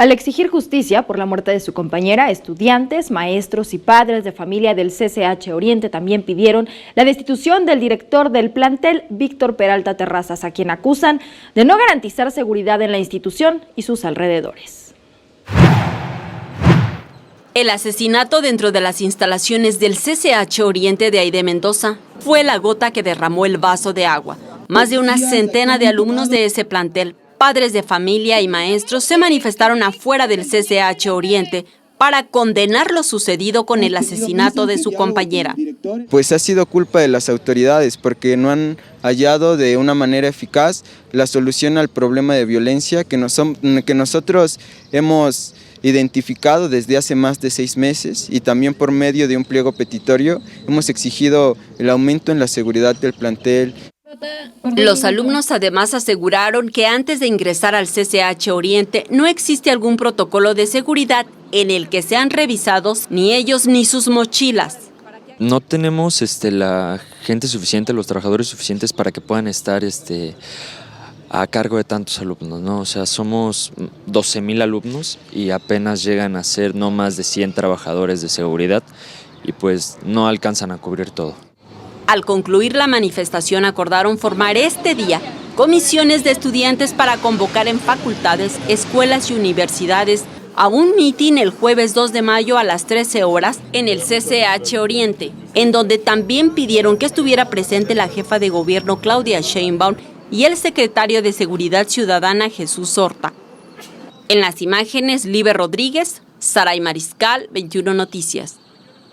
Al exigir justicia por la muerte de su compañera, estudiantes, maestros y padres de familia del CCH Oriente también pidieron la destitución del director del plantel, Víctor Peralta Terrazas, a quien acusan de no garantizar seguridad en la institución y sus alrededores. El asesinato dentro de las instalaciones del CCH Oriente de Aide Mendoza fue la gota que derramó el vaso de agua. Más de una centena de alumnos de ese plantel, padres de familia y maestros se manifestaron afuera del CCH Oriente para condenar lo sucedido con el asesinato de su compañera. Pues ha sido culpa de las autoridades porque no han hallado de una manera eficaz la solución al problema de violencia que nosotros hemos identificado desde hace más de 6 meses y también por medio de un pliego petitorio hemos exigido el aumento en la seguridad del plantel. Los alumnos además aseguraron que antes de ingresar al CCH Oriente no existe algún protocolo de seguridad en el que sean revisados ni ellos ni sus mochilas. No tenemos la gente suficiente, los trabajadores suficientes para que puedan estar a cargo de tantos alumnos, ¿no? O sea, somos 12,000 alumnos y apenas llegan a ser no más de 100 trabajadores de seguridad y pues no alcanzan a cubrir todo. Al concluir la manifestación acordaron formar este día comisiones de estudiantes para convocar en facultades, escuelas y universidades a un mitin el jueves 2 de mayo a las 13 horas en el CCH Oriente, en donde también pidieron que estuviera presente la jefa de gobierno Claudia Sheinbaum y el secretario de Seguridad Ciudadana Jesús Horta. En las imágenes, Liber Rodríguez, Saray Mariscal, 21 Noticias.